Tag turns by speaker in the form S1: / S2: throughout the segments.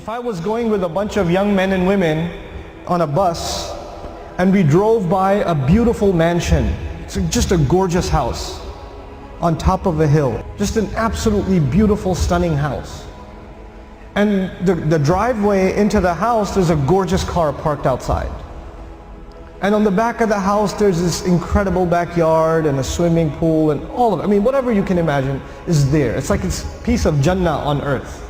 S1: If I was going with a bunch of young men and women on a bus and we drove by a beautiful mansion, it's just a gorgeous house on top of a hill, just an absolutely beautiful, stunning house. And the driveway into the house, there's a gorgeous car parked outside. And on the back of the house, there's this incredible backyard and a swimming pool and all of it. I mean, whatever you can imagine is there. It's like it's a piece of Jannah on earth.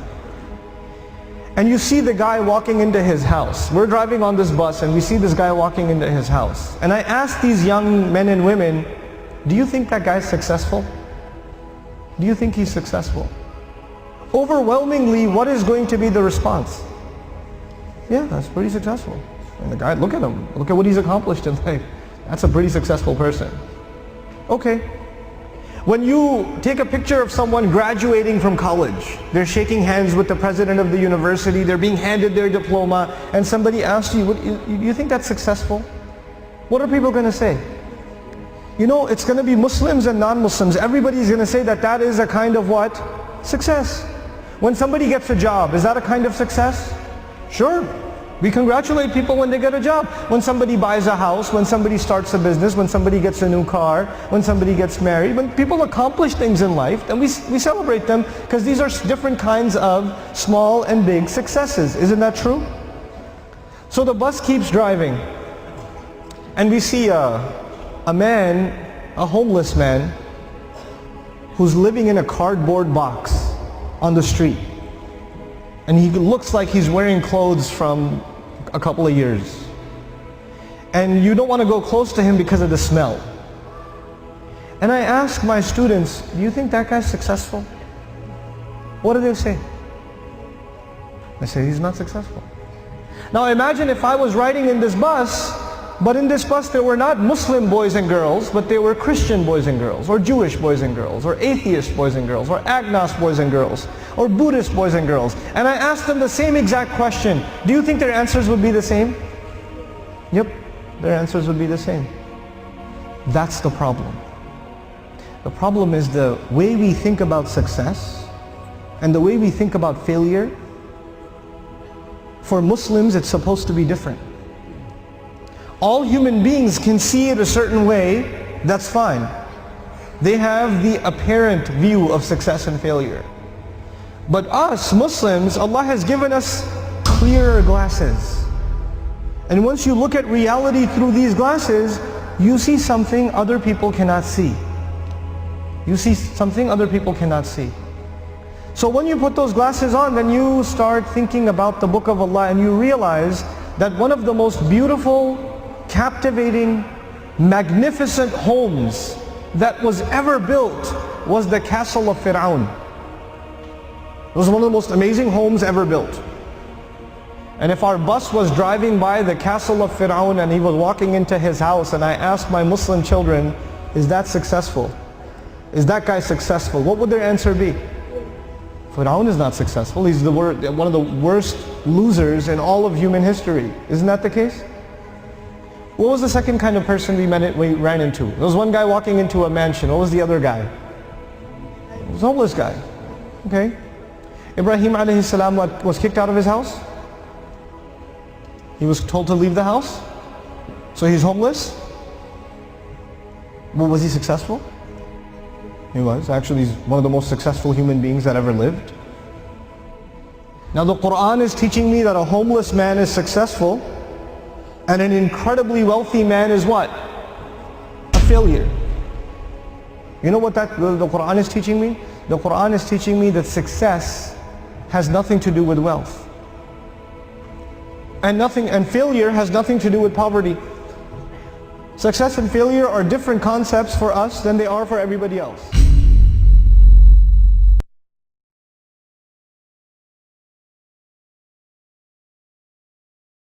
S1: And you see the guy walking into his house. We're driving on this bus and we see this guy walking into his house. And I asked these young men and women, do you think that guy's successful? Do you think he's successful? Overwhelmingly, what is going to be the response? Yeah, that's pretty successful. And the guy, look at him. Look at what he's accomplished in life. That's a pretty successful person. Okay. When you take a picture of someone graduating from college, they're shaking hands with the president of the university, they're being handed their diploma, and somebody asks you, you think that's successful? What are people going to say? You know, it's going to be Muslims and non-Muslims. Everybody's going to say that that is a kind of what? Success. When somebody gets a job, is that a kind of success? Sure. We congratulate people when they get a job. When somebody buys a house, when somebody starts a business, when somebody gets a new car, when somebody gets married, when people accomplish things in life, then we celebrate them because these are different kinds of small and big successes. Isn't that true? So the bus keeps driving and we see a man, a homeless man, who's living in a cardboard box on the street. And he looks like he's wearing clothes from a couple of years. And you don't want to go close to him because of the smell. And I ask my students, do you think that guy's successful? What do they say? They say he's not successful. Now imagine if I was riding in this bus, but in this bus there were not Muslim boys and girls, but they were Christian boys and girls, or Jewish boys and girls, or atheist boys and girls, or agnostic boys and girls, or Buddhist boys and girls. And I asked them the same exact question. Do you think their answers would be the same? Yep, their answers would be the same. That's the problem. The problem is the way we think about success and the way we think about failure. For Muslims, it's supposed to be different. All human beings can see it a certain way, that's fine. They have the apparent view of success and failure. But us, Muslims, Allah has given us clearer glasses. And once you look at reality through these glasses, you see something other people cannot see. You see something other people cannot see. So when you put those glasses on, then you start thinking about the Book of Allah and you realize that one of the most beautiful, captivating, magnificent homes that was ever built was the castle of Fir'aun. It was one of the most amazing homes ever built. And if our bus was driving by the castle of Fir'aun and he was walking into his house and I asked my Muslim children, is that successful? Is that guy successful? What would their answer be? Fir'aun is not successful. He's one of the worst losers in all of human history. Isn't that the case? What was the second kind of person we ran into? There was one guy walking into a mansion. What was the other guy? It was a homeless guy. Okay. Ibrahim alayhi salam was kicked out of his house. He was told to leave the house. So he's homeless. Well, was he successful? He was. Actually, he's one of the most successful human beings that ever lived. Now the Quran is teaching me that a homeless man is successful and an incredibly wealthy man is what? A failure. You know what the Quran is teaching me? The Quran is teaching me that success has nothing to do with wealth. And failure has nothing to do with poverty. Success and failure are different concepts for us than they are for everybody else.